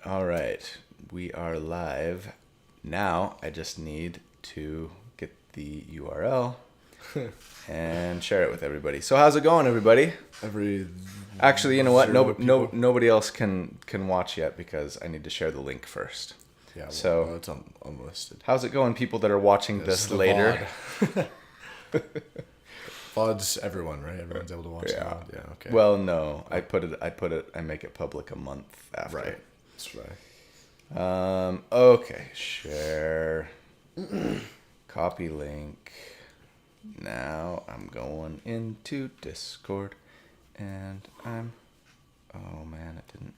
All right, we are live now. I just need to get the URL and share it with everybody. So how's it going, everybody? Actually, you know what? Nobody else can watch yet because I need to share the link first. Yeah, well, so it's unlisted. How's it going, people that are watching this later? VOD's everyone, right? Everyone's able to watch Yeah. VOD. Yeah. Okay. Well, no, I make it public a month after. Right. That's right. Okay, share. Copy link. Now I'm going into Discord and oh man, it didn't.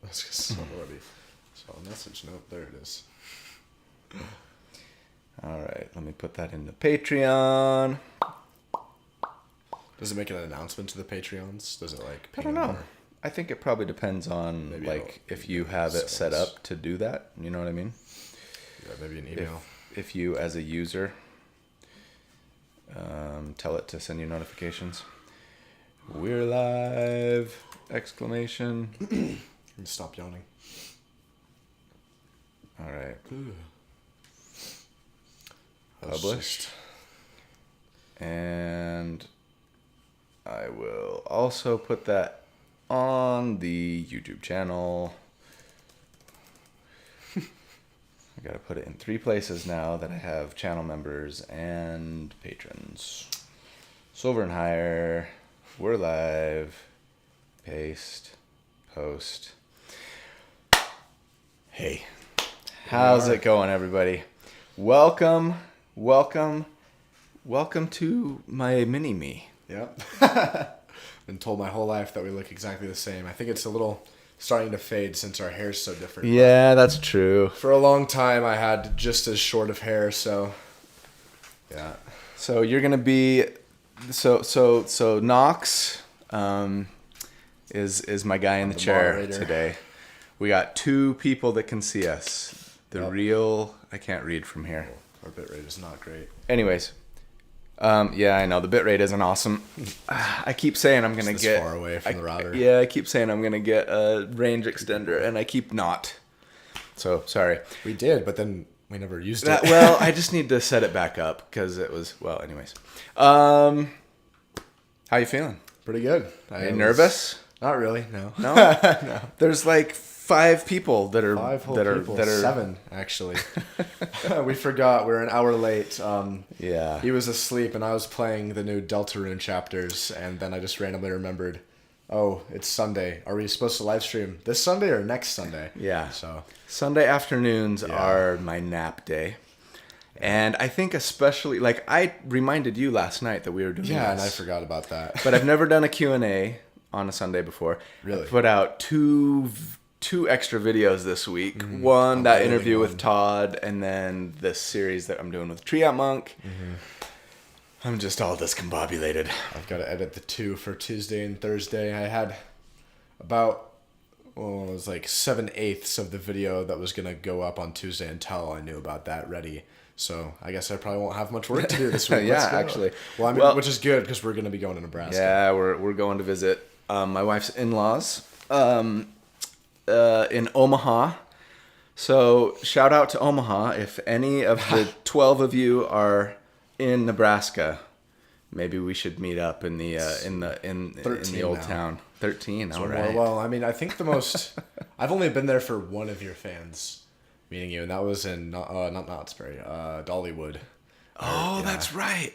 That's just somebody saw a message. Nope, there it is. All right, let me put that in the Patreon. Does it make an announcement to the Patreons? Does it like? I don't know. I think it probably depends on maybe if you have it set up to do that. You know what I mean? Yeah, maybe an email. If you, as a user, tell it to send you notifications. We're live! Exclamation. Stop yawning. All right. Published. And I will also put that on the YouTube channel. I gotta put it in 3 places now that I have channel members and patrons. Silver and higher. We're live. Paste. Post. Hey, how's it going, everybody? Welcome to my mini-me. Yep. Been told my whole life that we look exactly the same. I think it's a little starting to fade since our hair's so different. Yeah, that's true. For a long time, I had just as short of hair, so yeah. So you're gonna be so Knox is my guy in the chair moderator today. We got 2 people that can see us. I can't read from here. Our bitrate is not great. Anyways, yeah, I know the bitrate isn't awesome. I keep saying I'm gonna get far away from the router. Yeah, I keep saying I'm gonna get a range extender, and I keep not. So sorry. We did, but then we never used it. Well, I just need to set it back up because it was anyways. How you feeling? Pretty good. Are you nervous? Not really. No. No. No. There's like 5 people that are 7 actually. We forgot we're an hour late. Yeah. He was asleep and I was playing the new Deltarune chapters, and then I just randomly remembered, oh, it's Sunday. Are we supposed to live stream this Sunday or next Sunday? Yeah. So Sunday afternoons are my nap day. And I think especially, like, I reminded you last night that we were doing this. Yeah, and I forgot about that. But I've never done a Q&A on a Sunday before. Really? I put out two extra videos this week. One, that interview with Todd, and then this series that I'm doing with Triat Monk. I'm just all discombobulated. I've got to edit the 2 for Tuesday and Thursday. I had about, it was like 7/8 of the video that was going to go up on Tuesday until I knew about that ready. So I guess I probably won't have much work to do this week. Yeah, actually. Well, I mean, which is good because we're going to be going to Nebraska. Yeah, we're going to visit my wife's in-laws in Omaha. So shout out to Omaha. If any of the 12 of you are in Nebraska, maybe we should meet up in the old town. 13. All right. Well, I mean, I think the most I've only been there for one of your fans meeting you, and that was in not Knott's Berry, Dollywood. Oh, that's right.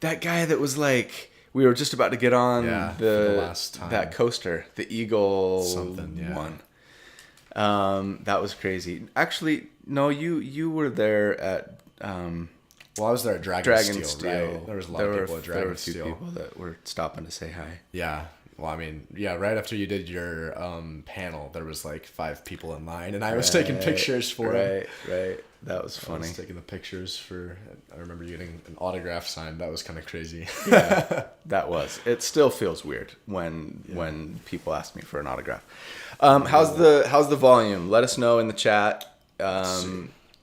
That guy that was like, we were just about to get on the last time. That coaster, the Eagle one. That was crazy. Actually, no, you were there at well, I was there at Dragon Steel. Right? There was a lot of people at Dragon Steel. There were a few people that were stopping to say hi. Yeah. Well, I mean, yeah, right after you did your panel, there was like 5 people in line, and I was taking pictures for it. Right. That was I funny. was taking the pictures for. I remember you getting an autograph signed. That was kind of crazy. Yeah, that was. It still feels weird when people ask me for an autograph. How's the volume? Let us know in the chat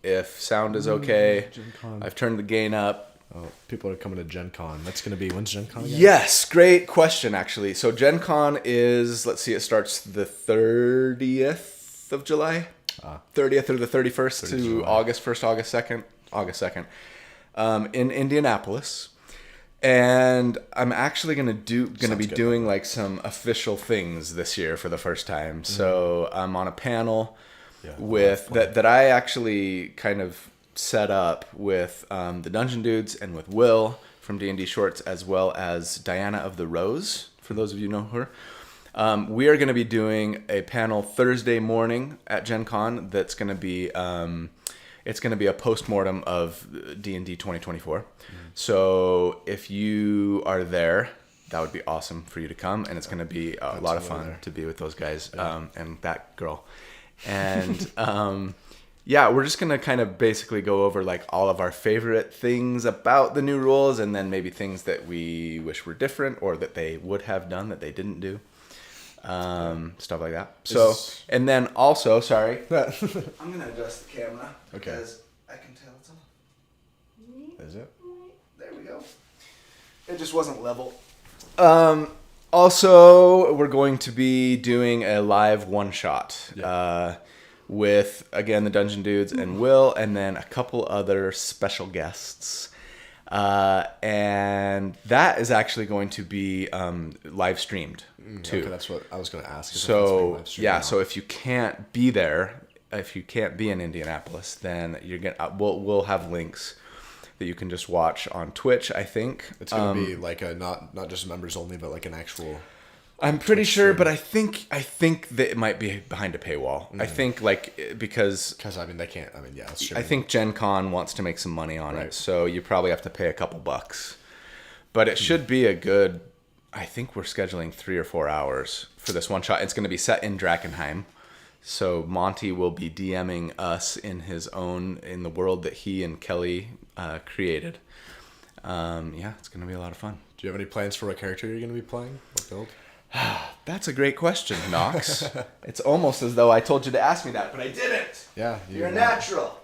if sound is okay. Gen Con. I've turned the gain up. Oh, people are coming to Gen Con. That's going to be, when's Gen Con again? Yes, great question, actually. So Gen Con is, let's see, it starts the 30th of July. 30th or the 31st to July. August 1st, August 2nd, in Indianapolis. And I'm actually going to be doing like some official things this year for the first time. So I'm on a panel with that I actually kind of set up with the Dungeon Dudes and with Will from D&D Shorts, as well as Diana of the Rose, for those of you who know her. We are going to be doing a panel Thursday morning at Gen Con that's going to be it's going to be a postmortem of D&D 2024. So if you are there, that would be awesome for you to come, and it's going to be a lot of fun to be with those guys and that girl. And yeah, we're just going to kind of basically go over like all of our favorite things about the new rules, and then maybe things that we wish were different or that they would have done that they didn't do. Stuff like that. So, and then also, sorry, I'm going to adjust the camera because I can tell it's off. Is it? There we go. It just wasn't level. Also, we're going to be doing a live one-shot with, again, the Dungeon Dudes and Will, and then a couple other special guests. And that is actually going to be live streamed too. Okay, that's what I was going to ask. So yeah, so if you can't be there, if you can't be in Indianapolis, then you're gonna we'll have links that you can just watch on Twitch. I think it's going to be like a not just members only, but like an actual. I'm pretty sure, but I think that it might be behind a paywall. I think because I mean they can't. I mean yeah. I think Gen Con wants to make some money on it, so you probably have to pay a couple bucks. But it should be a good. I think we're scheduling 3 or 4 hours for this one shot. It's going to be set in Drakenheim, so Monty will be DMing us in the world that he and Kelly created. Yeah, it's going to be a lot of fun. Do you have any plans for what character you're going to be playing? What build? That's a great question, Knox. It's almost as though I told you to ask me that, but I didn't. Yeah, you're natural.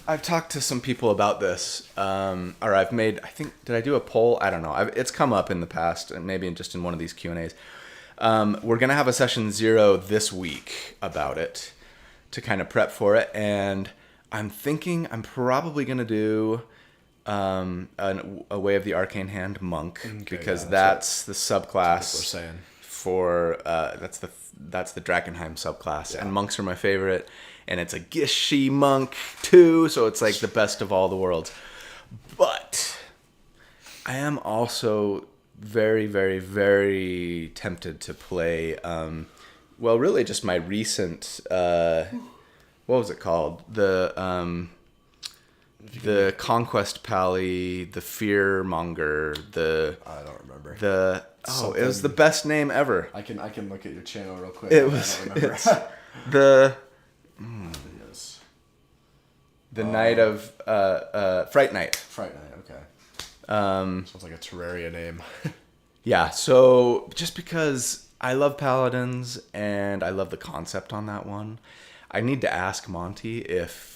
I've talked to some people about this, or I've made. I think did I do a poll? I don't know. It's come up in the past, and maybe just in one of these Q&As. We're gonna have a session 0 this week about it to kind of prep for it, and I'm thinking I'm probably gonna do. A Way of the Arcane Hand monk, because that's the subclass for that's the Drakenheim subclass, and monks are my favorite, and it's a Gishi monk too, so it's like the best of all the worlds. But I am also very, very, very tempted to play really just my recent what was it called, the Conquest Pally, the Fearmonger, I don't remember. It was the best name ever. I can look at your channel real quick. It was the Knight of Fright Knight. Fright Knight, okay. Sounds like a Terraria name. Yeah, so just because I love Paladins and I love the concept on that one, I need to ask Monty if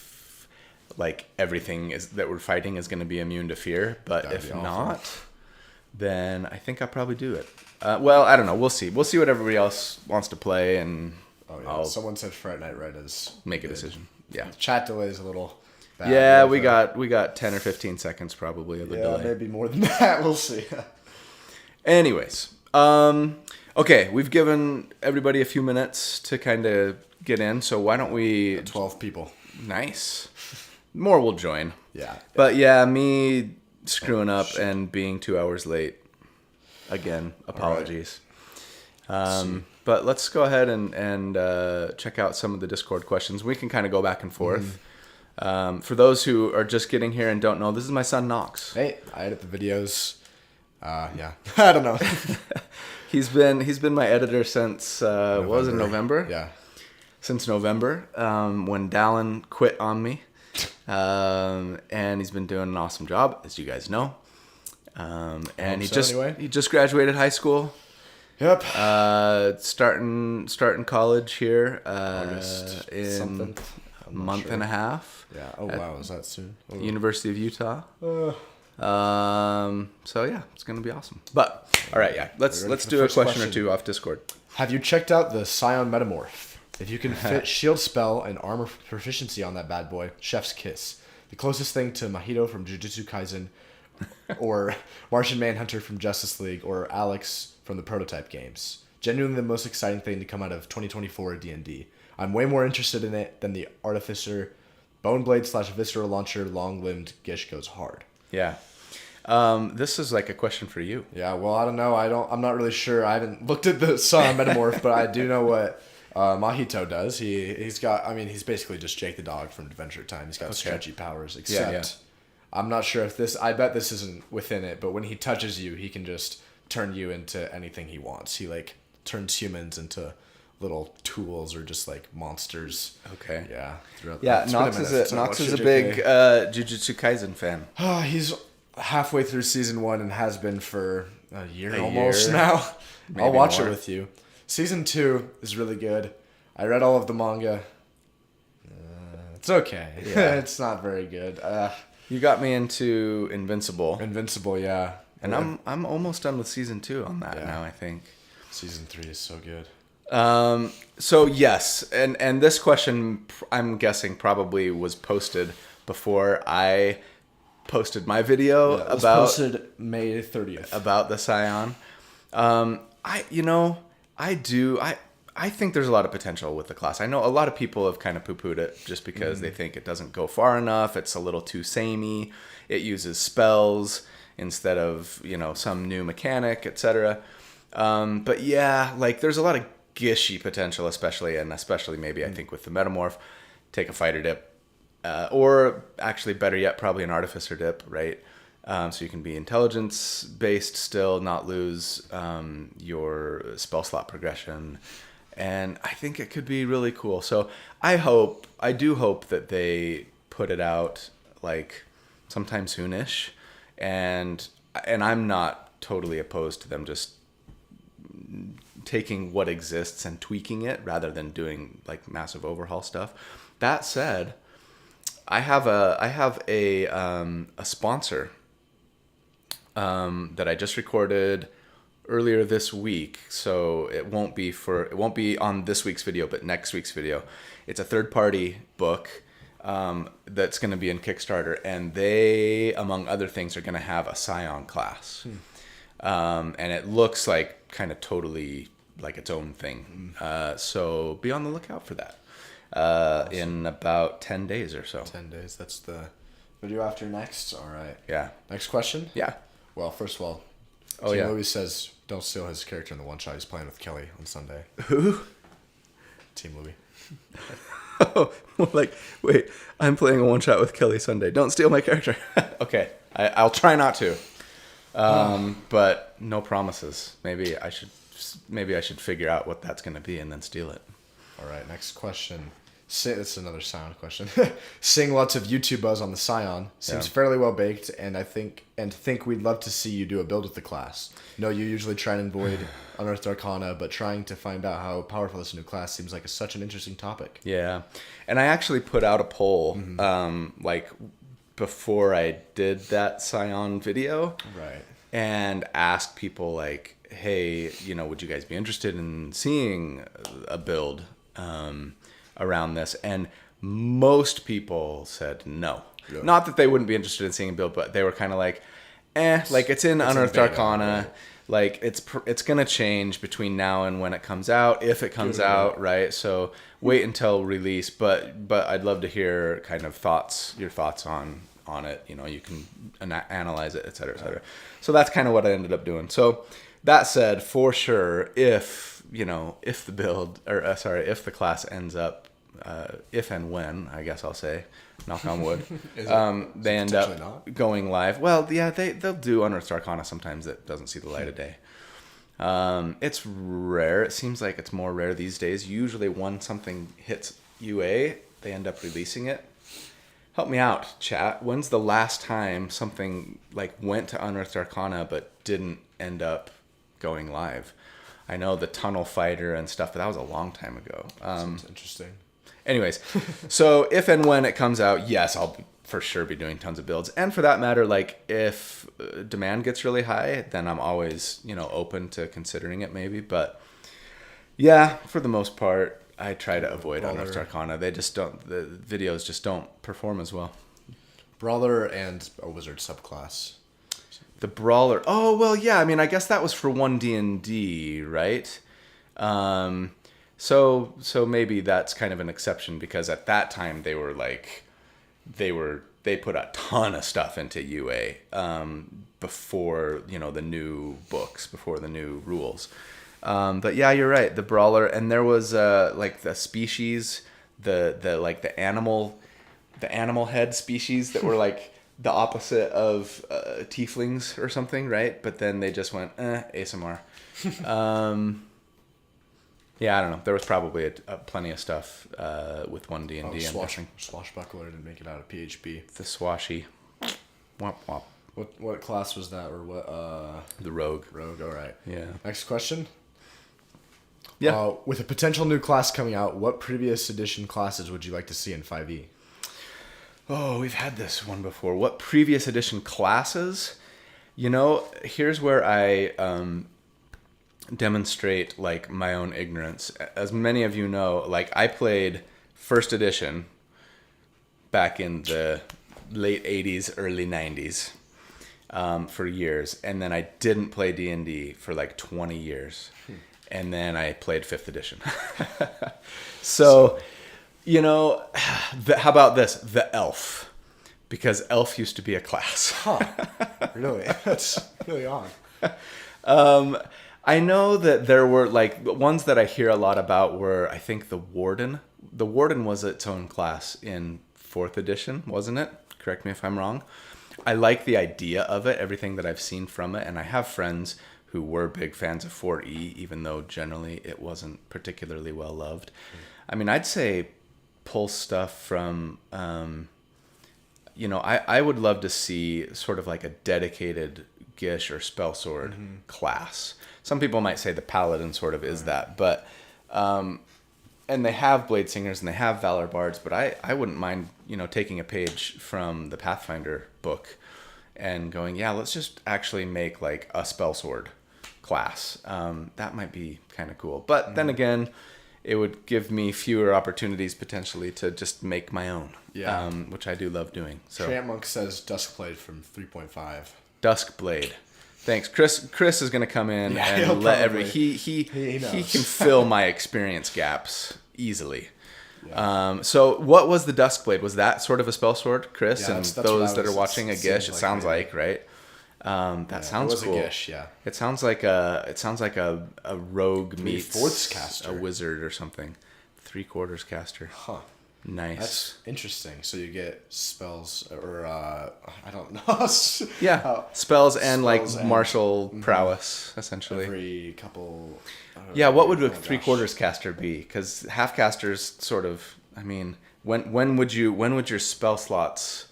like everything that we're fighting is going to be immune to fear, but if not, then I think I'll probably do it. Well, I don't know. We'll see what everybody else wants to play, and someone said Fright Night right as make a decision. Yeah, chat delay is a little bad. Yeah, we got 10 or 15 seconds probably of a delay. Maybe more than that. We'll see. Anyways, okay, we've given everybody a few minutes to kind of get in, so why don't we 12 people. Nice. More will join. Yeah. But yeah, me screwing up and being 2 hours late. Again, apologies. But let's go ahead and check out some of the Discord questions. We can kind of go back and forth. For those who are just getting here and don't know, this is my son Knox. Hey, I edit the videos. Yeah. I don't know. He's been my editor since what was it, November? Yeah. Since November, when Dallin quit on me. And he's been doing an awesome job, as you guys know. And he just graduated high school. Yep. Starting college here August in something. a month and a half. Yeah. Oh wow, is that soon? Oh. University of Utah. So yeah, it's gonna be awesome. But all right, yeah, let's do a question or two off Discord. Have you checked out the Scion Metamorph? If you can fit Shield Spell and Armor Proficiency on that bad boy, chef's kiss. The closest thing to Mahito from Jujutsu Kaisen, or Martian Manhunter from Justice League, or Alex from the Prototype games. Genuinely the most exciting thing to come out of 2024 D&D. I'm way more interested in it than the Artificer Boneblade / Visceral Launcher long-limbed Gish goes hard. Yeah. This is like a question for you. Yeah, well, I don't know. I'm not really sure. I haven't looked at the Scion Metamorph, but I do know what Mahito does. He's basically just Jake the Dog from Adventure Time. He's got stretchy powers, except I'm not sure if I bet this isn't within it, but when he touches you, he can just turn you into anything he wants. He like turns humans into little tools or just like monsters. Okay. Yeah. Nox is a big Jujutsu Kaisen fan. He's halfway through season 1 and has been for a year almost now. Maybe I'll watch more. it with you. Season 2 is really good. I read all of the manga. It's okay. Yeah. It's not very good. You got me into Invincible. Invincible, yeah. And I'm almost done with season 2 on that now, I think. Season 3 is so good. So yes, and this question I'm guessing probably was posted before I posted my video posted May 30th about the Scion. I think there's a lot of potential with the class. I know a lot of people have kind of poo-pooed it just because they think it doesn't go far enough. It's a little too samey. It uses spells instead of, some new mechanic, etc. But yeah, like there's a lot of gishy potential, especially maybe I think with the Metamorph. Take a fighter dip. Or actually better yet, probably an artificer dip, right? So you can be intelligence based still, not lose your spell slot progression. And I think it could be really cool. So I do hope that they put it out like sometime soonish. And I'm not totally opposed to them just taking what exists and tweaking it rather than doing like massive overhaul stuff. That said, I have a sponsor that I just recorded earlier this week, so it won't be on this week's video, but next week's video. It's a third-party book that's going to be in Kickstarter, and they, among other things, are going to have a Scion class, and it looks like kind of totally like its own thing. So be on the lookout for that. Awesome. In about 10 days or so. 10 days. That's the video after next. All right. Yeah. Next question? Yeah. Well, first of all, Louis says don't steal his character in the one shot. He's playing with Kelly on Sunday. Who? Team Louis. Oh, like, wait, I'm playing a one shot with Kelly Sunday. Don't steal my character. Okay. I'll try not to. But no promises. Maybe I should figure out what that's going to be and then steal it. All right, next question. It's another Scion question. Seeing lots of YouTube buzz on the Scion seems fairly well baked, and think we'd love to see you do a build with the class. No, you usually try and avoid Unearthed Arcana, but trying to find out how powerful this new class seems like such an interesting topic. Yeah, and I actually put out a poll, like before I did that Scion video, right? And asked people like, hey, would you guys be interested in seeing a build around this? And most people said no. Yeah. Not that they wouldn't be interested in seeing a build, but they were kind of like, like it's in Unearthed Arcana. Right? Like it's gonna change between now and when it comes out, if it comes out, right? So wait until release. But I'd love to hear kind of your thoughts on it. You can analyze it, et cetera, et cetera. So that's kind of what I ended up doing. So that said, for sure, if the class ends up if and when, I guess I'll say, knock on wood, Is they it end up potentially not? going live. Well, yeah, they'll do Unearthed Arcana sometimes that doesn't see the light of day. It's rare. It seems like it's more rare these days. Usually when something hits UA, they end up releasing it. Help me out, chat. When's the last time something like went to Unearthed Arcana but didn't end up going live? I know the Tunnel Fighter and stuff, but that was a long time ago. Sounds interesting. Anyways, so if and when it comes out, yes, I'll for sure be doing tons of builds. And for that matter, like if demand gets really high, then I'm always, open to considering it maybe. But yeah, for the most part, I try to avoid Unearthed Arcana. They just don't, the videos just don't perform as well. Brawler and a wizard subclass. The Brawler. Oh, well, yeah. I mean, I guess that was for 1D&D, right? So maybe that's kind of an exception because at that time they put a ton of stuff into UA before, the new books, before the new rules. But yeah, you're right. The Brawler, and there was like the species, the animal head species that were like the opposite of tieflings or something, right? But then they just went ASMR. Yeah, I don't know. There was probably plenty of stuff with 1D and D. Swashbuckler didn't make it out of PHB. The Swashy. Womp womp. What class was that, or what? The Rogue. Rogue. All right. Yeah. Next question. Yeah. With a potential new class coming out, what previous edition classes would you like to see in 5e? Oh, we've had this one before. What previous edition classes? Here's where I demonstrate like my own ignorance. As many of you know, like I played first edition back in the late 80s, early 90s for years. And then I didn't play D&D for like 20 years. And then I played 5th edition. So, how about this? The Elf. Because Elf used to be a class. Huh. Really? That's really odd. I know that there were, like, ones that I hear a lot about were, I think, the Warden. The Warden was its own class in 4th edition, wasn't it? Correct me if I'm wrong. I like the idea of it, everything that I've seen from it, and I have friends who were big fans of 4E, even though generally it wasn't particularly well loved. I mean, I'd say pull stuff from, I would love to see sort of like a dedicated Gish or Spellsword class. Some people might say the Paladin sort of is that, but, and they have Blade Singers and they have Valor Bards, but I wouldn't mind, taking a page from the Pathfinder book and going, yeah, let's just actually make like a Spellsword class. That might be kind of cool. But then again, it would give me fewer opportunities potentially to just make my own, which I do love doing. So Tramp Monk says Duskblade from 3.5. Duskblade. Thanks, Chris. Chris is gonna come in Yeah, and he'll let probably. he knows. can fill my experience gaps easily. So what was the Duskblade? Was that sort of a spell sword, Chris? Yeah, and that's what those I that are was- watching a it Gish, seems it sounds like like, right? That sounds it was cool. a Gish, yeah. It sounds like a rogue meets 3/4 caster. a wizard or something. 3/4 caster. Huh. Nice. That's interesting. So you get spells, or I don't know. Yeah, spells and like spells and- martial prowess, essentially. Every couple. Yeah, what would a oh my gosh. 3/4 caster be? Because half casters sort of. I mean, when would your spell slots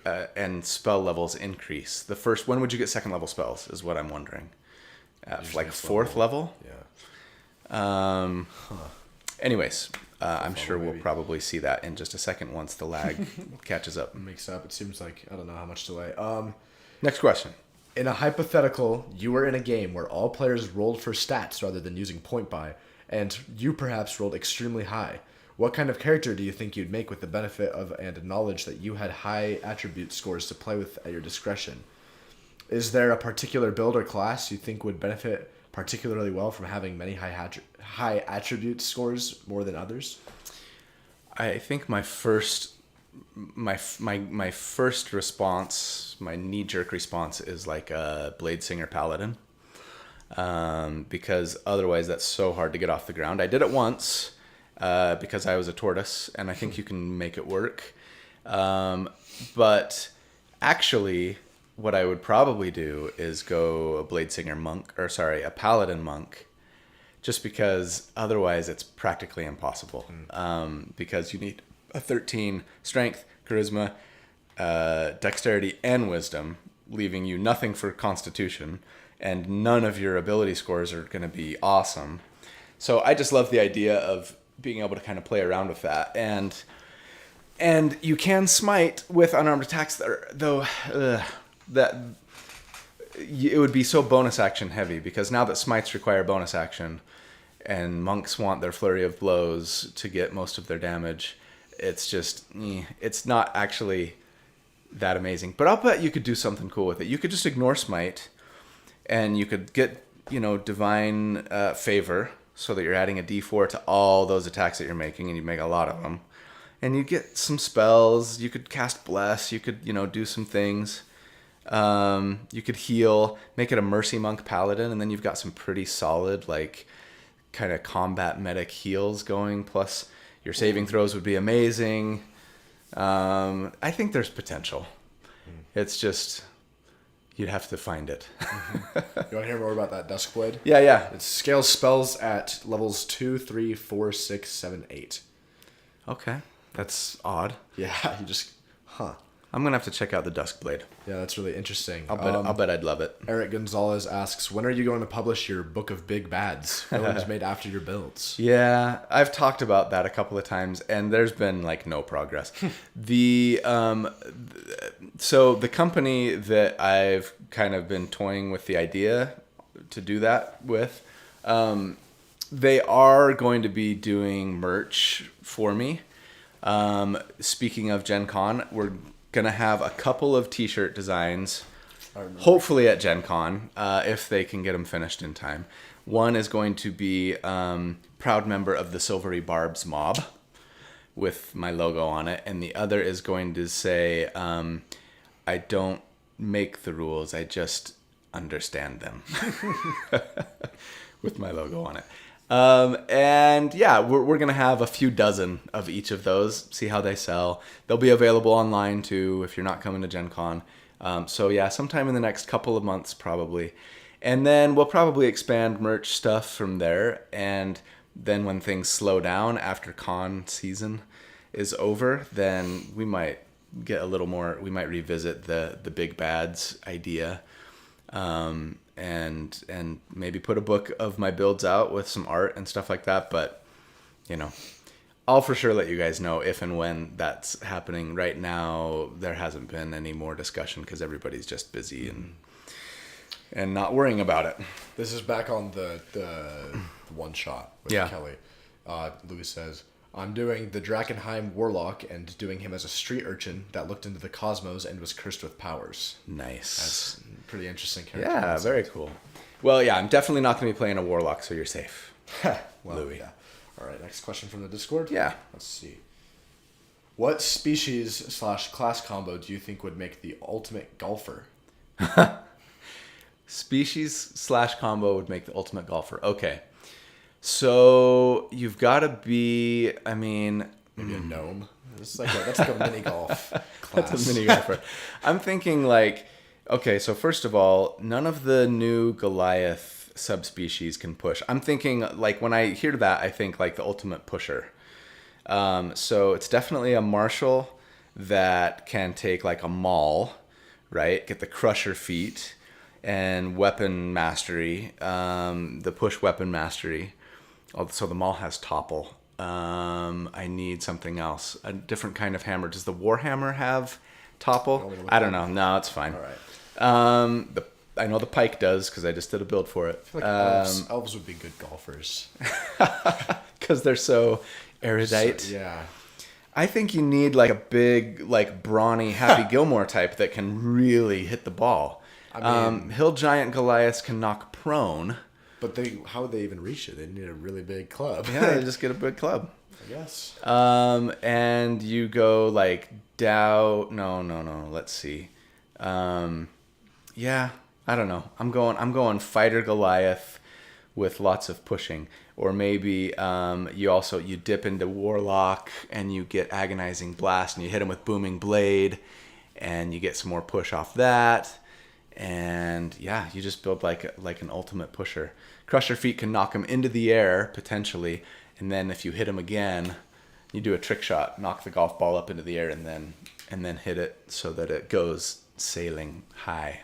and spell levels increase? When would you get second level spells? Is what I'm wondering. Like 4th level. Yeah. Anyways, I'm sure we'll maybe. probably see that in just a second once the lag catches up. Makes up. It seems like I don't know how much delay. Next question. In a hypothetical, you were in a game where all players rolled for stats rather than using point buy, and you perhaps rolled extremely high. What kind of character do you think you'd make with the benefit of and knowledge that you had high attribute scores to play with at your discretion? Is there a particular build or class you think would benefit particularly well from having many high attribute scores more than others? I think my first response, my knee-jerk response is like a Blade Singer Paladin. Because otherwise that's so hard to get off the ground. I did it once, because I was a tortoise, and I think you can make it work. But actually, what I would probably do is go a Bladesinger monk, a paladin monk, just because otherwise it's practically impossible. Because you need a 13 strength, charisma, dexterity, and wisdom, leaving you nothing for constitution, and none of your ability scores are going to be awesome. So I just love the idea of being able to kind of play around with that. And you can smite with unarmed attacks, that it would be so bonus action heavy, because now that smites require bonus action and monks want their flurry of blows to get most of their damage, it's just, it's not actually that amazing. But I'll bet you could do something cool with it. You could just ignore smite, and you could get, divine favor, so that you're adding a d4 to all those attacks that you're making, and you make a lot of them. And you get some spells. You could cast bless. You could, do some things. You could heal, make it a mercy monk paladin, and then you've got some pretty solid, like, kind of combat medic heals going. Plus, your saving throws would be amazing. I think there's potential. It's just, you'd have to find it. You want to hear more about that Duskblade? Yeah. It scales spells at levels 2, 3, 4, 6, 7, 8. Okay. That's odd. Yeah, I'm going to have to check out the Duskblade. Yeah, that's really interesting. I'll bet I'd love it. Eric Gonzalez asks, when are you going to publish your book of big bads? Villains made after your builds. Yeah, I've talked about that a couple of times, and there's been, no progress. So the company that I've kind of been toying with the idea to do that with, they are going to be doing merch for me. Speaking of Gen Con, we're going to have a couple of t-shirt designs, hopefully at Gen Con, if they can get them finished in time. One is going to be proud member of the Silvery Barbs mob with my logo on it, and the other is going to say, I don't make the rules, I just understand them, with my logo on it. And yeah, we're going to have a few dozen of each of those, see how they sell. They'll be available online too, if you're not coming to Gen Con. So yeah, sometime in the next couple of months, probably. And then we'll probably expand merch stuff from there. And then when things slow down after con season is over, then we might get a little more, we might revisit the big bads idea. And maybe put a book of my builds out with some art and stuff like that. But, I'll for sure let you guys know if and when that's happening. Right now, there hasn't been any more discussion because everybody's just busy and not worrying about it. This is back on the one shot with Kelly. Louis says, I'm doing the Drakenheim Warlock and doing him as a street urchin that looked into the cosmos and was cursed with powers. Nice. That's pretty interesting character. Yeah, concept. Very cool. Well, yeah, I'm definitely not going to be playing a Warlock, so you're safe. Louis. Yeah. All right, next question from the Discord. Yeah. Let's see. What species/class combo do you think would make the ultimate golfer? Species/combo would make the ultimate golfer. Okay. So you've got to be, maybe a gnome. That's like a mini golf class. That's a mini golfer. I'm thinking okay, so first of all, none of the new Goliath subspecies can push. I'm thinking when I hear that, I think the ultimate pusher. So it's definitely a martial that can take a maul, right? Get the crusher feat and weapon mastery, the push weapon mastery. So the maul has topple. I need something else. A different kind of hammer. Does the Warhammer have topple? I don't know. No, it's fine. All right. I know the pike does because I just did a build for it. I feel elves would be good golfers. Because they're so erudite. So, yeah. I think you need a big, brawny Happy Gilmore type that can really hit the ball. Hill Giant Goliaths can knock prone. But how would they even reach it? They need a really big club. Yeah, they just get a big club. I guess. And you go Dow. No. Let's see. Yeah, I don't know. I'm going Fighter Goliath with lots of pushing. Or maybe you dip into Warlock and you get Agonizing Blast and you hit him with Booming Blade and you get some more push off that. And yeah, you just build like an ultimate pusher. Crusher Feet can knock him into the air potentially, and then if you hit him again, you do a trick shot, knock the golf ball up into the air, and then hit it so that it goes sailing high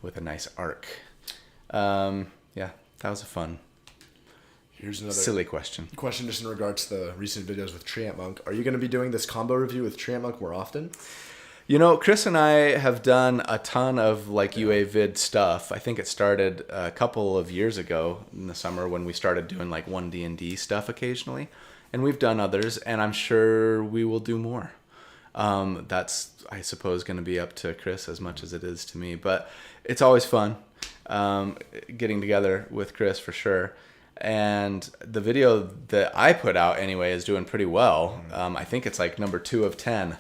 with a nice arc. Yeah, that was a fun. Here's another silly question. Question just in regards to the recent videos with Treant Monk. Are you going to be doing this combo review with Treant Monk more often? You know, Chris and I have done a ton of like UA vid stuff. I think it started a couple of years ago in the summer when we started doing like 1D&D stuff occasionally. And we've done others, and I'm sure we will do more. That's, I suppose, going to be up to Chris as much as it is to me. But it's always fun getting together with Chris for sure. And the video that I put out anyway is doing pretty well. I think it's like number 2 of 10.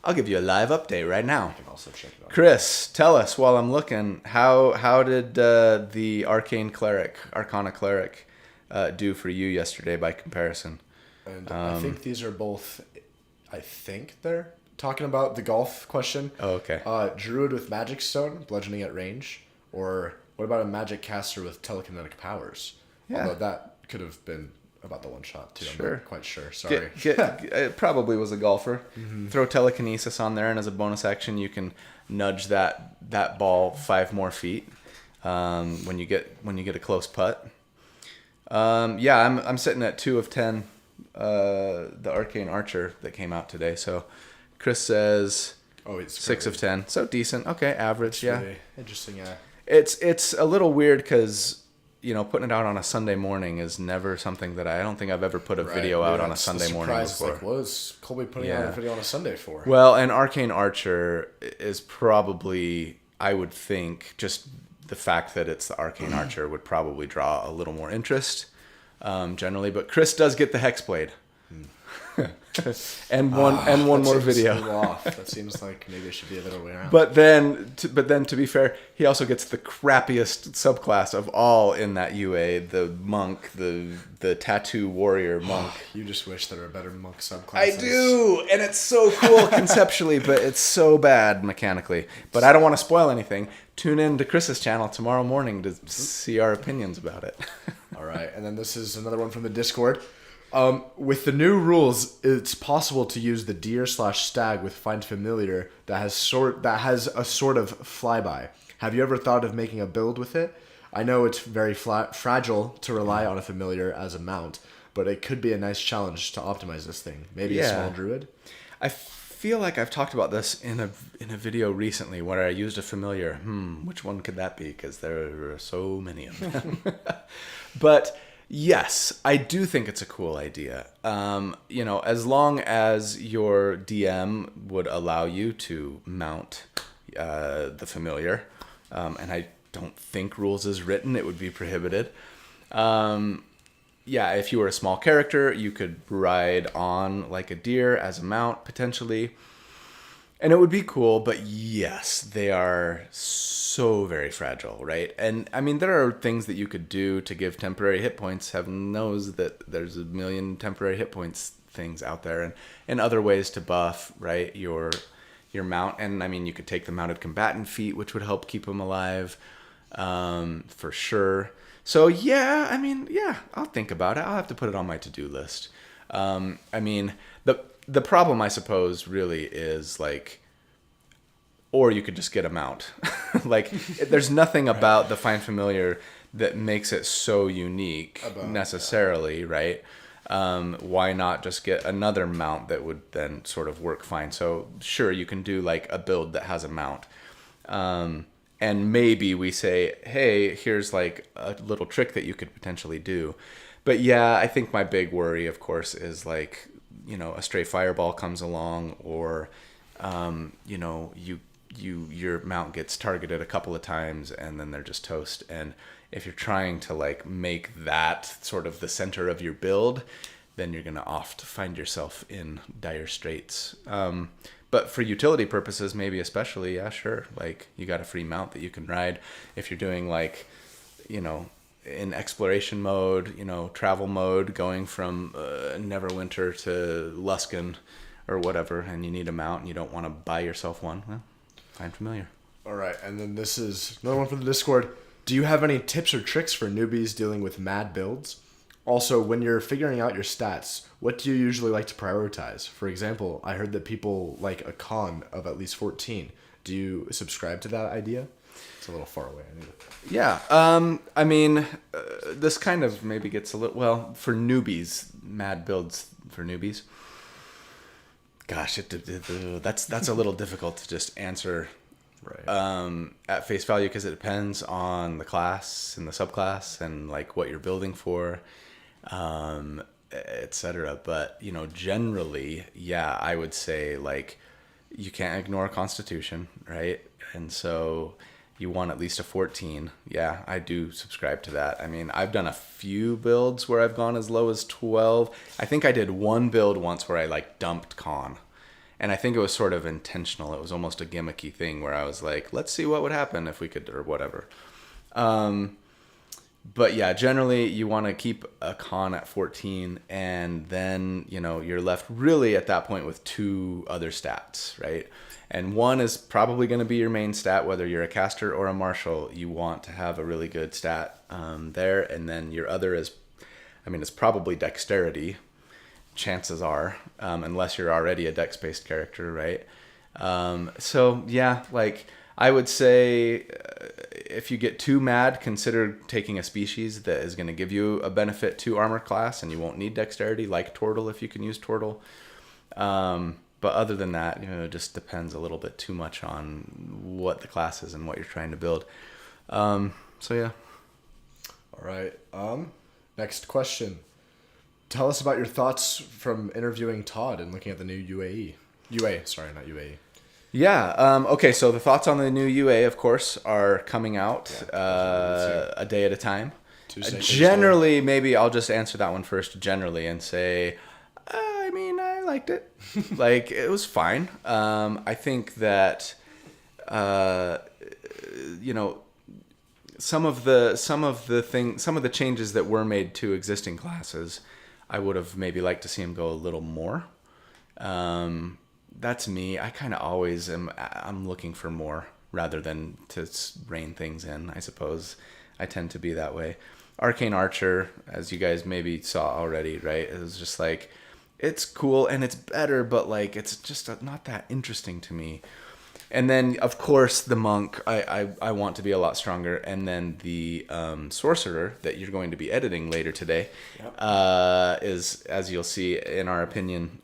I'll give you a live update right now. I can also check it out. Chris, tell us while I'm looking, how did the Arcana Cleric do for you yesterday by comparison? And I think these are both, I think they're talking about the golf question. Oh, okay. Druid with Magic Stone, bludgeoning at range. Or what about a Magic Caster with telekinetic powers? Yeah. Although that could have been about the one shot too. Sure. I'm not quite sure. Sorry. It probably was a golfer. Mm-hmm. Throw telekinesis on there, and as a bonus action, you can nudge that ball 5 more feet when you get a close putt. Yeah, I'm sitting at 2 of 10. The Arcane Archer that came out today. So Chris says it's 6 of 10. So decent. Okay, average. It's yeah. really interesting. Yeah. It's a little weird because, you know, putting it out on a Sunday morning is never something that I don't think I've ever put a video out on a Sunday morning before. Like, what is Colby putting out a video on a Sunday for? Well, and Arcane Archer is probably, I would think, just the fact that it's the Arcane Archer would probably draw a little more interest generally. But Chris does get the Hexblade. and one more video. Off. That seems like maybe it should be the other way around. But then to be fair, he also gets the crappiest subclass of all in that UA, the monk, the tattoo warrior monk. You just wish there were better monk subclasses. I do, and it's so cool conceptually, but it's so bad mechanically. But I don't want to spoil anything. Tune in to Chris's channel tomorrow morning to see our opinions about it. All right, and then this is another one from the Discord. With the new rules, it's possible to use the deer/stag with Find Familiar that has a sort of flyby. Have you ever thought of making a build with it? I know it's very fragile to rely on a familiar as a mount, but it could be a nice challenge to optimize this thing. Maybe a small druid. I feel like I've talked about this in a video recently where I used a familiar. Which one could that be? Because there are so many of them. But yes, I do think it's a cool idea. You know, as long as your DM would allow you to mount the familiar, and I don't think rules is written, it would be prohibited. Yeah, if you were a small character, you could ride on like a deer as a mount potentially. And it would be cool, but yes, they are so very fragile, right? And I mean, there are things that you could do to give temporary hit points. Heaven knows that there's a million temporary hit points things out there, and other ways to buff, right, your mount. And I mean, you could take the mounted combatant feat, which would help keep them alive, for sure. So yeah, I mean, yeah, I'll think about it. I'll have to put it on my to-do list. I mean, the problem, I suppose, really is like, or you could just get a mount. Like, there's nothing about the Find Familiar that makes it so unique necessarily, right? Why not just get another mount that would then sort of work fine? So sure, you can do like a build that has a mount. And maybe we say, hey, here's like a little trick that you could potentially do. But yeah, I think my big worry, of course, is like, you know, a stray fireball comes along, or, you know, your mount gets targeted a couple of times and then they're just toast. And if you're trying to like make that sort of the center of your build, then you're going to oft find yourself in dire straits. But for utility purposes, maybe especially, yeah, sure. Like, you got a free mount that you can ride. If you're doing like, you know, in exploration mode, travel mode, going from Neverwinter to Luskan or whatever, and you need a mount and you don't want to buy yourself one, well, find Familiar. All right, and then this is another one from the Discord. Do you have any tips or tricks for newbies dealing with mad builds? Also, when you're figuring out your stats, what do you usually like to prioritize? For example, I heard that people like a con of at least 14. Do you subscribe to that idea? It's a little far away. Yeah, I mean, this kind of maybe gets a little, well, for newbies, mad builds for newbies. Gosh, that's a little difficult to just answer at face value, because it depends on the class and the subclass and like what you're building for, etc. But generally, yeah, I would say like you can't ignore Constitution, right? And so you want at least a 14. Yeah, I do subscribe to that. I mean, I've done a few builds where I've gone as low as 12. I think I did one build once where I like dumped con. And I think it was sort of intentional. It was almost a gimmicky thing where I was like, let's see what would happen if we could, or whatever. But yeah, generally you want to keep a con at 14, and then, you're left really at that point with two other stats, right? And one is probably going to be your main stat, whether you're a caster or a marshal. You want to have a really good stat there. And then your other is, it's probably dexterity, chances are, unless you're already a dex-based character, right? So yeah, like I would say if you get too mad, consider taking a species that is going to give you a benefit to armor class, and you won't need dexterity, like Tortle if you can use Tortle. But other than that, it just depends a little bit too much on what the class is and what you're trying to build. So yeah. All right. Next question. Tell us about your thoughts from interviewing Todd and looking at the new UA, sorry, not UAE. Yeah. Okay. So the thoughts on the new UA, of course, are coming out a day at a time. Tuesday, generally, maybe I'll just answer that one first. Generally, and say, I liked it. Like, it was fine. I think that, some of the changes that were made to existing classes, I would have maybe liked to see him go a little more. That's me. I kind of always I'm looking for more rather than to rein things in, I suppose. I tend to be that way. Arcane Archer, as you guys maybe saw already, right? It was just like, it's cool and it's better, but like it's just not that interesting to me. And then, of course, the monk, I want to be a lot stronger. And then the sorcerer that you're going to be editing later today is, as you'll see, in our opinion,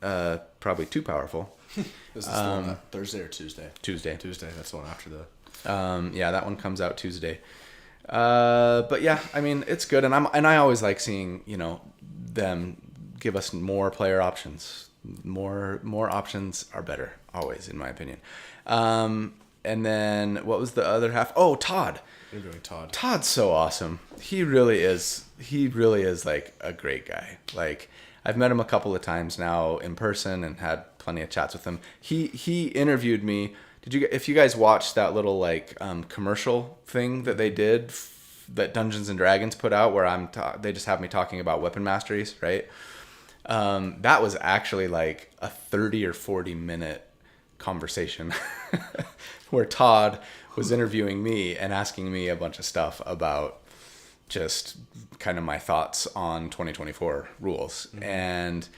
probably too powerful. Is this the one Thursday or Tuesday? Tuesday. That's the one after the... Yeah, that one comes out Tuesday. But yeah, it's good. And I always like seeing, them give us more player options. More options are better, always, in my opinion. And then what was the other half? Oh, Todd. Interviewing Todd. Todd's so awesome. He really is like a great guy. Like, I've met him a couple of times now in person and had plenty of chats with him. He interviewed me. If you guys watched that little like commercial thing that they did that Dungeons and Dragons put out where they just have me talking about weapon masteries, right? That was actually like a 30 or 40 minute conversation where Todd was interviewing me and asking me a bunch of stuff about just kind of my thoughts on 2024 rules. Mm-hmm. And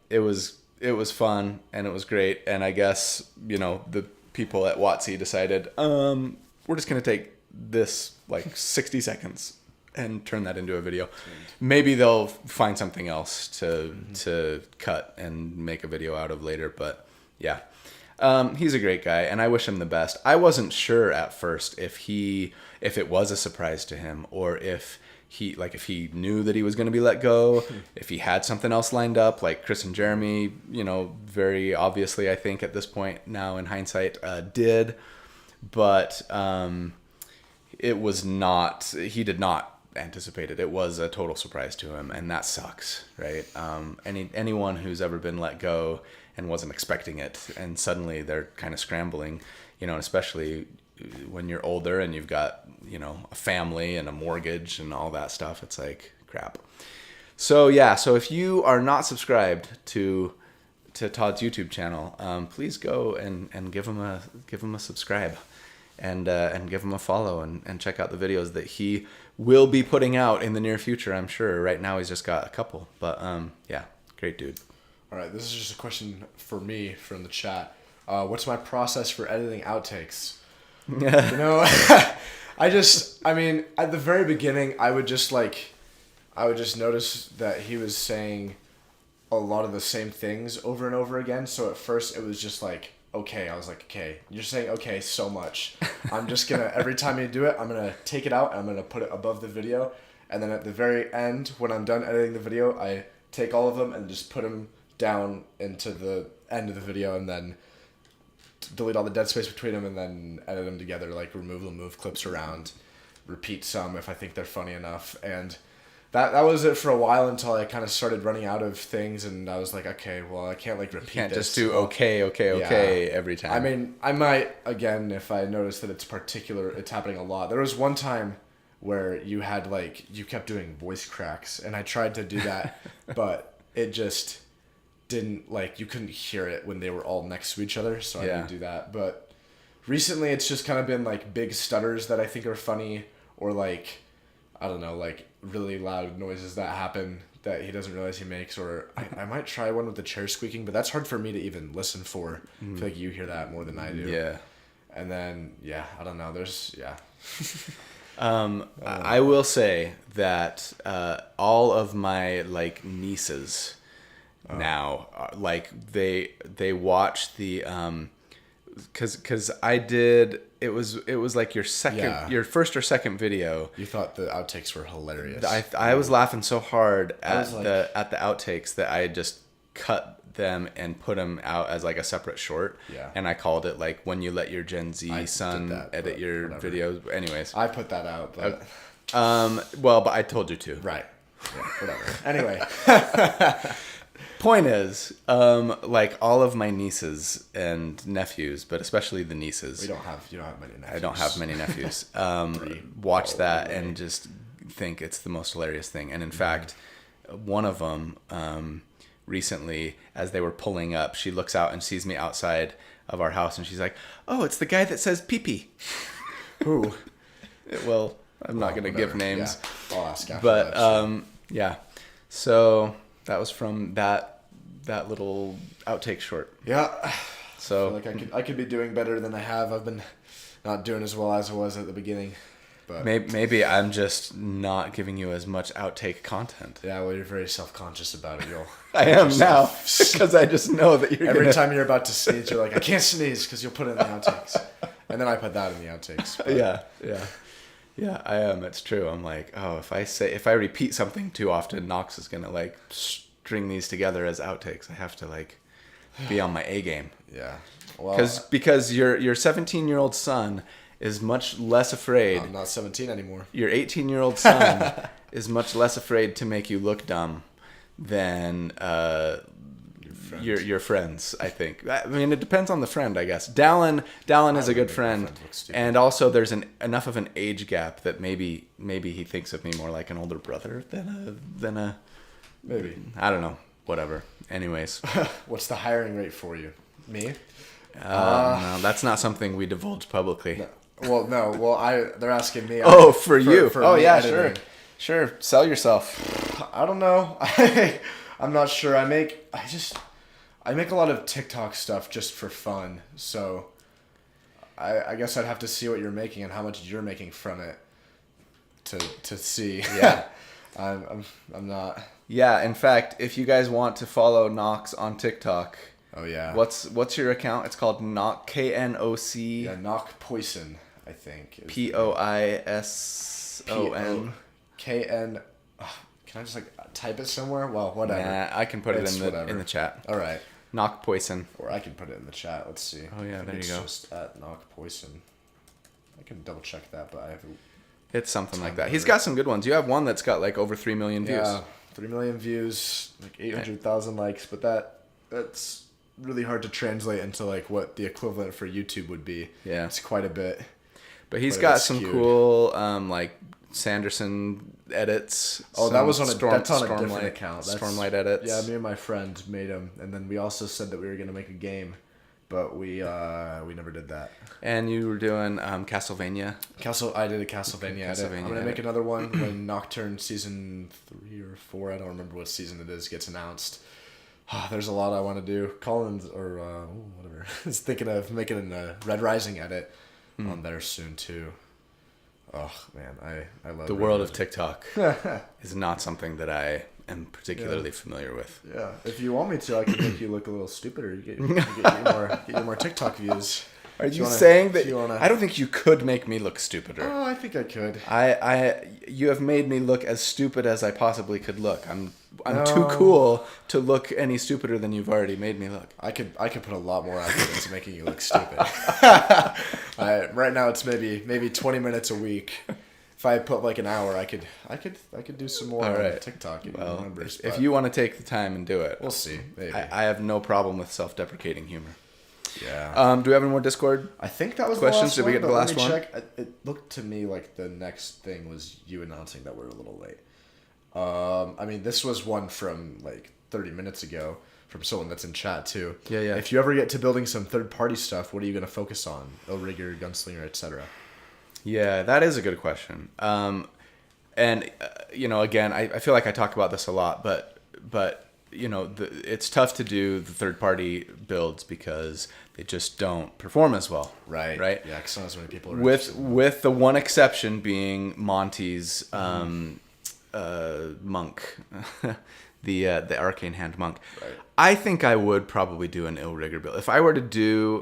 it was fun and it was great. And I guess, the people at WotC decided, we're just going to take this like 60 seconds and turn that into a video. Maybe they'll find something else to cut and make a video out of later. But yeah, he's a great guy and I wish him the best. I wasn't sure at first if it was a surprise to him or if he knew that he was going to be let go, if he had something else lined up, like Chris and Jeremy, very obviously, I think at this point now in hindsight, did, but it was not, he did not anticipate it. It was a total surprise to him, and that sucks, right? Anyone who's ever been let go and wasn't expecting it, and suddenly they're kind of scrambling, especially when you're older and you've got, you know, a family and a mortgage and all that stuff, it's like crap. So yeah, so if you are not subscribed to Todd's YouTube channel, please go and give him a subscribe, and give him a follow, and check out the videos that he will be putting out in the near future. I'm sure. Right now he's just got a couple, but yeah, great dude. All right, this is just a question for me from the chat. What's my process for editing outtakes? You know, I mean, at the very beginning, I would just notice that he was saying a lot of the same things over and over again. So at first it was just like, okay, I was like, okay, you're saying okay so much. I'm just gonna, every time you do it, I'm gonna take it out and I'm gonna put it above the video. And then at the very end, when I'm done editing the video, I take all of them and just put them down into the end of the video, and then delete all the dead space between them, and then edit them together, like move clips around, repeat some if I think they're funny enough. And that was it for a while, until I kind of started running out of things, and I was like, okay, well, I can't like repeat this. You can't just do okay every time. I mean, I might, again, if I notice that it's happening a lot. There was one time where you kept doing voice cracks, and I tried to do that, but it just didn't, like, you couldn't hear it when they were all next to each other, so I didn't do that. But recently it's just kind of been like big stutters that I think are funny, or like, I don't know, like really loud noises that happen that he doesn't realize he makes, or I might try one with the chair squeaking, but that's hard for me to even listen for. I feel like you hear that more than I do. Yeah. And then, I don't know, I will say that all of my like nieces now, like they watch the because I did, it was like your first or second video. You thought the outtakes were hilarious. I was laughing so hard at the outtakes that I just cut them and put them out as like a separate short. Yeah. And I called it like when you let your Gen Z son edit your videos. Anyways, I put that out, but well, but I told you to. Right. Yeah, whatever. Anyway. Point is, like all of my nieces and nephews, but especially the nieces. You don't have many nephews. I don't have many nephews. Watch that and just think it's the most hilarious thing. And in fact, one of them, recently, as they were pulling up, she looks out and sees me outside of our house, and she's like, "Oh, it's the guy that says pee-pee." Who? Well, I'm not going to give names. Yeah. I'll ask after but that, yeah. So that was from that little outtake short. Yeah. So I feel like I could be doing better than I have. I've been not doing as well as I was at the beginning. But maybe I'm just not giving you as much outtake content. Yeah, well, you're very self-conscious about it. I am now, because I just know that you're every time you're about to sneeze, you're like, I can't sneeze, because you'll put it in the outtakes. And then I put that in the outtakes. But. Yeah, I am. It's true. I'm like, oh, if I repeat something too often, Knox is gonna like string these together as outtakes. I have to like be on my A game. Yeah. Well, because your 17-year-old son is much less afraid. I'm not 17 anymore. Your 18-year-old son is much less afraid to make you look dumb than your friends, I think. I mean, it depends on the friend, I guess. Dallin is a good friend, and also there's enough of an age gap that maybe he thinks of me more like an older brother than a maybe. I don't know. Whatever. Anyways, what's the hiring rate for you? Me? No, that's not something we divulge publicly. No. Well, they're asking me. Oh, for you. For yeah, editing. Sure. Sell yourself. I don't know. I'm not sure. I make a lot of TikTok stuff just for fun. So I guess I'd have to see what you're making and how much you're making from it to see. Yeah. I'm not. Yeah, in fact, if you guys want to follow Knox on TikTok. Oh yeah. What's your account? It's called Knock, KNOC. Yeah, Knock Poison, I think. POISON. KN. Can I just like type it somewhere? Well, whatever. Nah, I can put it in the chat. All right. Knock Poison. Or I can put it in the chat. Let's see. Oh yeah, there you go. It's just at Knock Poison. I can double check that, but I have. It's something like that. He's got some good ones. You have one that's got like over 3 million views. Yeah, 3 million views, like 800,000 likes, but that's really hard to translate into like what the equivalent for YouTube would be. Yeah. It's quite a bit. But he's But got it's some skewed. cool like Sanderson edits. Oh, that was on a Storm, that's on a Stormlight, different account. That's, Stormlight edits. Yeah, me and my friend made them, and then we also said that we were gonna make a game, but we never did that. And you were doing Castlevania. I did a Castlevania edit. I'm gonna make edit. another one when Nocturne season 3 or 4. I don't remember what season it is. Gets announced. There's a lot I want to do. Collins or whatever is thinking of making a Red Rising edit on there soon too. Oh man, I love The world of TikTok is not something that I am particularly familiar with. Yeah, if you want me to, I can make you look a little stupider. Get you more TikTok views. Are you wanna- saying that? if you wanna- I don't think you could make me look stupider. Oh, I think I could. You have made me look as stupid as I possibly could look. I'm too No. cool to look any stupider than you've already made me look. I could put a lot more effort into making you look stupid. Right now it's maybe 20 minutes a week. If I put like an hour, I could do some more All on right. TikTok and Well, numbers. if but you want to take the time and do it, we'll see. Maybe. I have no problem with self-deprecating humor. Yeah. Do we have any more Discord? I think that was questions? the last Did we one, get the but last let me one? check. It looked to me like the next thing was you announcing that we're a little late. I mean, this was one from like 30 minutes ago from someone that's in chat too. Yeah. If you ever get to building some third-party stuff, what are you going to focus on? Rigger, Gunslinger, etc. Yeah, that is a good question. And again, I feel like I talk about this a lot, but it's tough to do the third-party builds because they just don't perform as well. Right. Right. Yeah, because not as many people are With the one exception being Monty's monk, the Arcane Hand monk. Right. I think I would probably do an Illrigger build.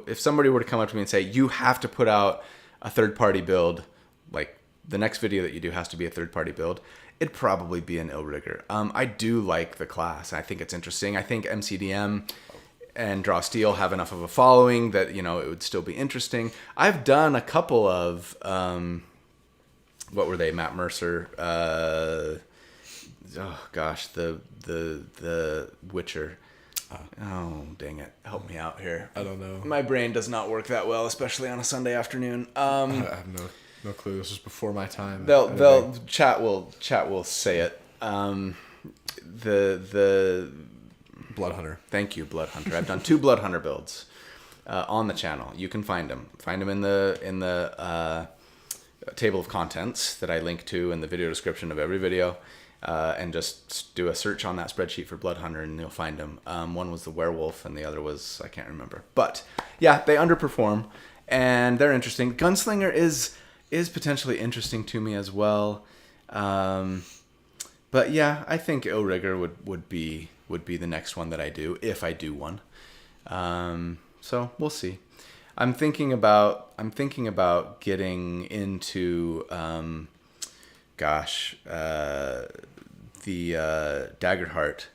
If somebody were to come up to me and say, you have to put out a third-party build, like the next video that you do has to be a third-party build, it'd probably be an Illrigger. I do like the class. I think it's interesting. I think MCDM and Draw Steel have enough of a following that, it would still be interesting. I've done a couple of, what were they? Matt Mercer. The Witcher. Oh, dang it. Help me out here. I don't know. My brain does not work that well, especially on a Sunday afternoon. I have no clue. This was before my time. They'll chat will say it. The Blood Hunter. Thank you, Blood Hunter. I've done 2 Blood Hunter builds on the channel. You can find them. Find them in the table of contents that I link to in the video description of every video. And just do a search on that spreadsheet for Blood Hunter and you'll find them. One was the werewolf and the other was, I can't remember. But yeah, they underperform and they're interesting. Gunslinger is potentially interesting to me as well. But yeah, I think Illrigger would be the next one that I do if I do one. So we'll see. I'm thinking about getting into the Daggerheart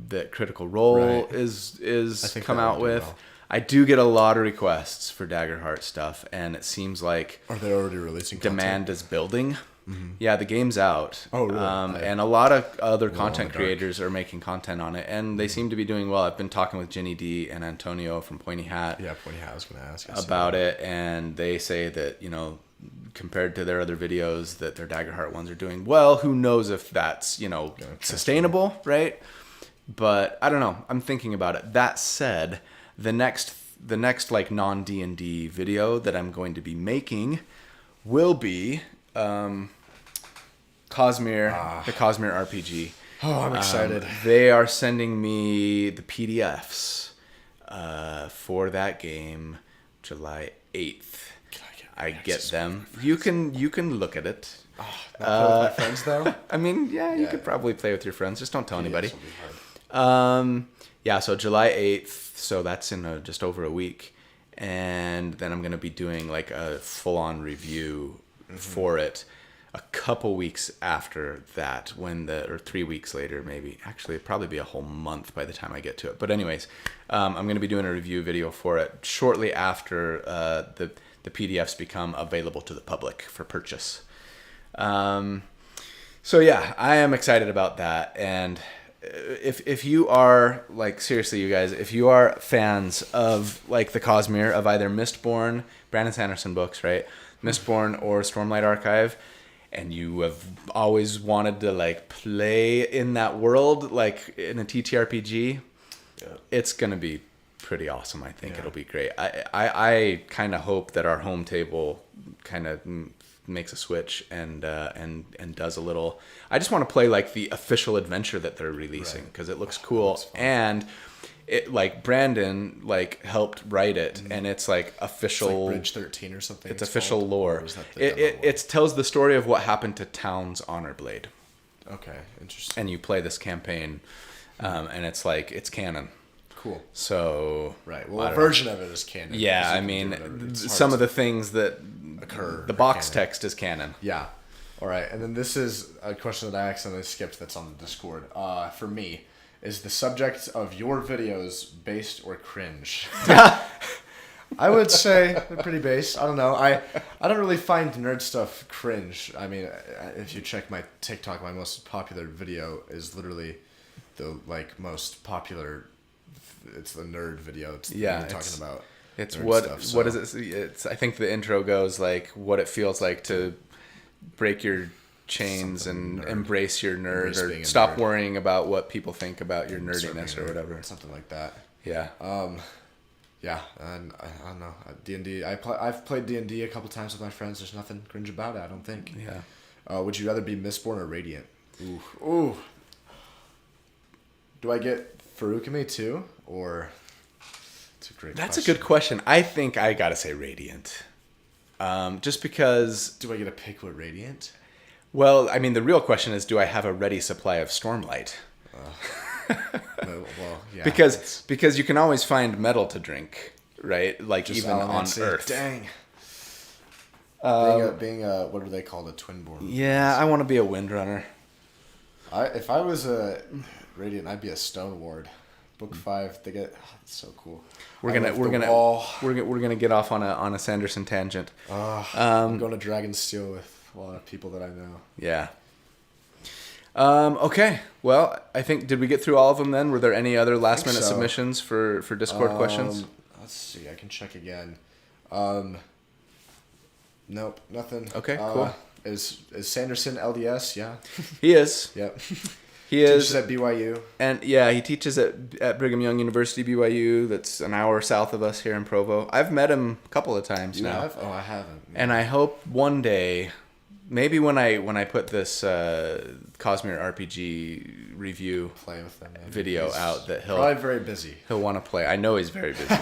that Critical Role Right. is think come that out would do with. well. I do get a lot of requests for Daggerheart stuff, and it seems like Are they already releasing demand is building. Yeah, the game's out. Oh, really? And a lot of other in content the dark. creators are making content on it, and they seem to be doing well. I've been talking with Ginny D and Antonio from Pointy Hat Yeah, Pointy Hat, I was going to ask. I see about that. it, and they say that, compared to their other videos, that their Daggerheart ones are doing well. Who knows if that's, sustainable, right? But I don't know. I'm thinking about it. That said, the next like non D&D video that I'm going to be making will be the Cosmere RPG. Oh, I'm excited. They are sending me the PDFs for that game July 8th. I get them. You can look at it. Not play with my friends, though? I mean, yeah, you Yeah. could probably play with your friends. Just don't tell anybody. Yes, it'll be hard. Yeah, so July 8th, so that's in just over a week. And then I'm going to be doing like a full-on review for it a couple weeks after that, or 3 weeks later, maybe. Actually, it'd probably be a whole month by the time I get to it. But anyways, I'm going to be doing a review video for it shortly after the PDFs become available to the public for purchase. So yeah, I am excited about that. And if you are, like, seriously, you guys, if you are fans of like the Cosmere, of either Mistborn, Brandon Sanderson books, right? Mistborn or Stormlight Archive, and you have always wanted to like play in that world, like in a TTRPG, it's gonna be pretty awesome. I think it'll be great. I kind of hope that our home table kind of makes a switch and does a little. I just want to play like the official adventure that they're releasing because it looks cool, and it like Brandon like helped write it, and it's like official. It's like Bridge 13 or something. It's official lore. It tells the story of what happened to Towns Honorblade. Okay, interesting. And you play this campaign, and it's like it's canon. Cool. So right. Well, a version of it is canon. Yeah, I mean, some of the things that occur. The box text is canon. Yeah. All right, and then this is a question that I accidentally skipped. That's on the Discord. For me, is the subject of your videos based or cringe? I would say they're pretty based. I don't know. I don't really find nerd stuff cringe. I mean, if you check my TikTok, my most popular video is literally the like most popular. It's the nerd video. It's talking about. It's what stuff, so. What is it? It's I think the intro goes like what it feels like to break your chains and embrace your nerd, or stop worrying about what people think about your nerdiness or whatever. Something like that. Yeah. Yeah, and I don't know. D&D. I've played D&D a couple times with my friends. There's nothing cringe about it, I don't think. Yeah. Would you rather be Mistborn or Radiant? Ooh. Do I get Furukami too, or? That's a good question. I think I gotta say Radiant, just because. Do I get a pick with Radiant? Well, I mean, the real question is, do I have a ready supply of Stormlight? Well, yeah. Because you can always find metal to drink, right? Like just even on Earth. Dang. Being a what are they called? A Twinborn. Yeah, I want to be a Windrunner. If I was a Radiant, I'd be a Stone Ward. Book 5, they get it's so cool. We're gonna get off on a Sanderson tangent. I'm going to Dragonsteel with a lot of people that I know. Yeah. Okay. Well, I think did we get through all of them then? Were there any other last minute submissions for Discord questions? Let's see. I can check again. Nope, nothing. Okay, cool. Is Sanderson LDS? Yeah. He is. Yep. He teaches at BYU. And yeah, he teaches at Brigham Young University, BYU. That's an hour south of us here in Provo. I've met him a couple of times now. Have? Oh, I haven't. And I hope one day, maybe when I put this Cosmere RPG review video out, that he'll probably very busy. He'll want to play. I know he's very busy.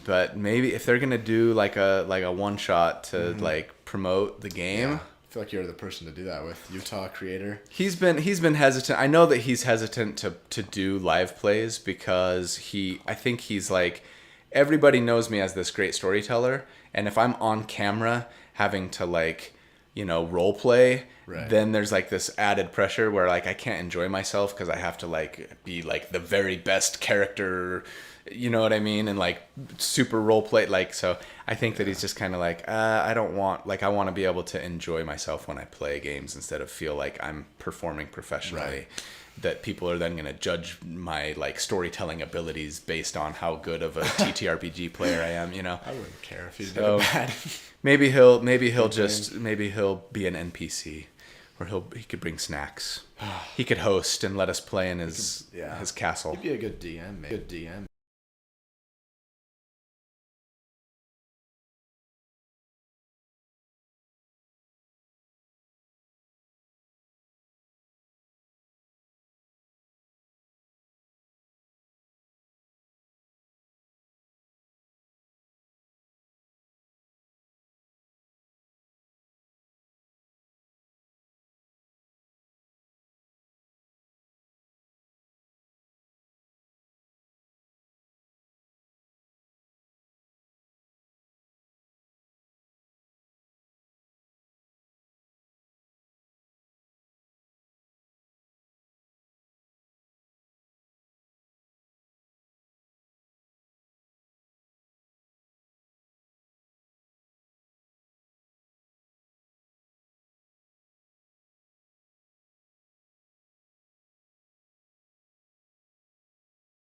But maybe if they're gonna do like a one shot to like promote the game. Yeah. I feel like you're the person to do that with. Utah creator. He's been hesitant. I know that he's hesitant to do live plays because I think he's like, everybody knows me as this great storyteller, and if I'm on camera having to like, role play, then there's like this added pressure where like I can't enjoy myself because I have to like be like the very best character, you know what I mean, and like super role play, like, so I think that he's just kind of like I don't want, like, I want to be able to enjoy myself when I play games instead of feel like I'm performing professionally, that people are then going to judge my like storytelling abilities based on how good of a TTRPG player I am, I wouldn't care if he's so bad. maybe he'll be an NPC, or he could bring snacks. He could host and let us play in his castle. He'd be a good DM, man. Good DM.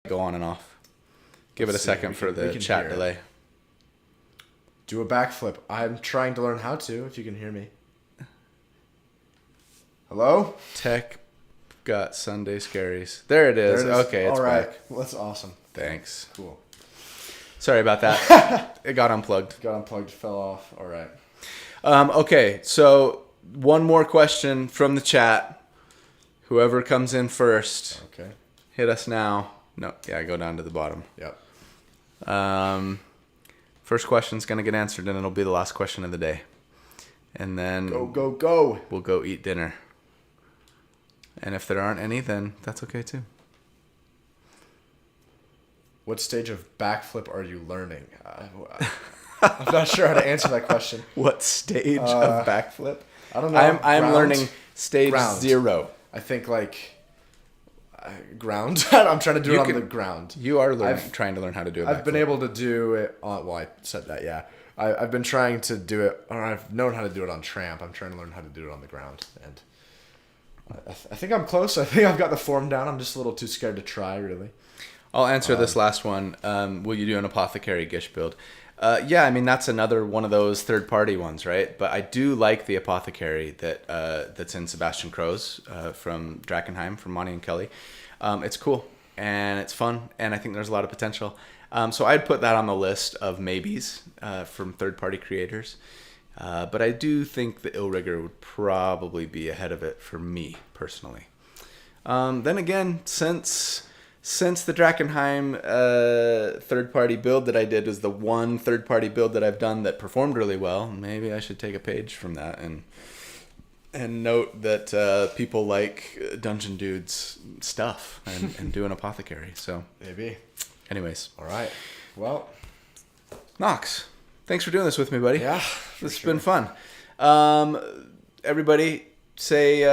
Go on and off. Give it a second for the chat delay. Do a backflip. I'm trying to learn how to, if you can hear me. Hello? Tech got Sunday scaries. There it is. There it is. Okay, it's all right. back. Well, that's awesome. Thanks. Cool. Sorry about that. It got unplugged. Got unplugged, fell off. All right. Okay, so one more question from the chat. Whoever comes in first, Okay. hit us now. No, yeah, go down to the bottom. Yep. First question's going to get answered, and it'll be the last question of the day. And then Go. we'll go eat dinner. And if there aren't any, then that's okay too. What stage of backflip are you learning? I'm not sure how to answer that question. What stage of backflip? I don't know. I'm learning stage Ground. 0. I think ground. I'm trying to do it on the ground. You are trying to learn how to do it. I've been able to do it on. Well, I said that. Yeah. I've been trying to do it, or I've known how to do it on tramp. I'm trying to learn how to do it on the ground, and I think I'm close. I think I've got the form down. I'm just a little too scared to try, really. I'll answer this last one. Will you do an Apothecary Gish build? Yeah, I mean, that's another one of those third-party ones, right? But I do like the Apothecary that's in Sebastian Crow's from Drakenheim, from Monty and Kelly. It's cool, and it's fun, and I think there's a lot of potential. So I'd put that on the list of maybes from third-party creators. But I do think the Illrigger would probably be ahead of it for me, personally. Then again, since the Drakenheim third-party build that I did was the one third-party build that I've done that performed really well, maybe I should take a page from that and note that people like Dungeon Dude's stuff and do an Apothecary. So Maybe. anyways. All right. Well, Knox, thanks for doing this with me, buddy. yeah. This has been fun. Everybody say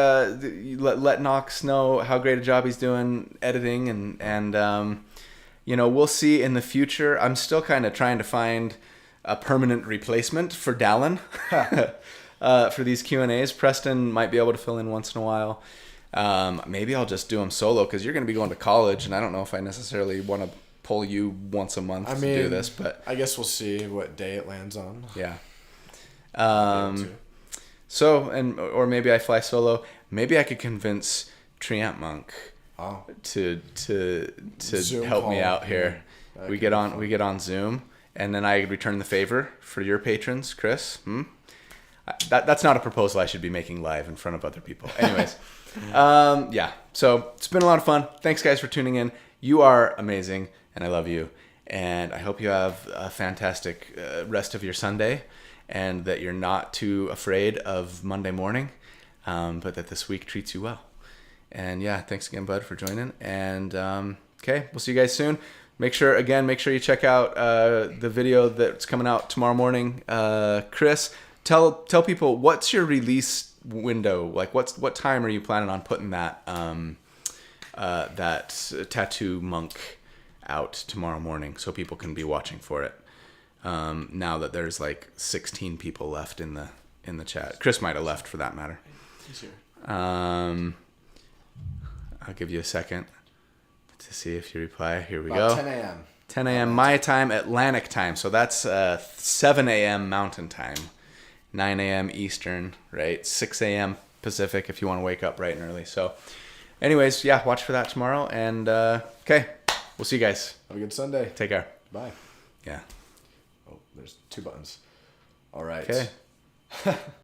let Knox know how great a job he's doing editing and we'll see in the future. I'm still kind of trying to find a permanent replacement for Dallin for these Q&As. Preston might be able to fill in once in a while. Maybe I'll just do them solo because you're going to be going to college, and I don't know if I necessarily want to pull you once a month to do this. But I guess we'll see what day it lands on. Yeah. Or maybe I fly solo. Maybe I could convince Treant Monk to Zoom help me call. out here. Yeah, We get on Zoom, and then I return the favor for your patrons, Chris. That's not a proposal I should be making live in front of other people. Anyways, yeah. So it's been a lot of fun. Thanks, guys, for tuning in. You are amazing, and I love you. And I hope you have a fantastic rest of your Sunday, and that you're not too afraid of Monday morning, but that this week treats you well. And yeah, thanks again, bud, for joining. And okay, we'll see you guys soon. Make sure you check out the video that's coming out tomorrow morning. Chris, tell people, what's your release window? Like, what time are you planning on putting that Tattoo Monk out tomorrow morning so people can be watching for it? Now that there's like 16 people left in the chat. Chris might have left, for that matter. I'll give you a second to see if you reply. Here we go. 10 a.m. 10 a.m. my time, Atlantic time. So that's 7 a.m. Mountain time, 9 a.m. Eastern, right? 6 a.m. Pacific if you want to wake up bright and early. So anyways, yeah, watch for that tomorrow. And okay, we'll see you guys. Have a good Sunday. Take care. Bye. Yeah. Oh, there's 2 buttons. All right. Okay.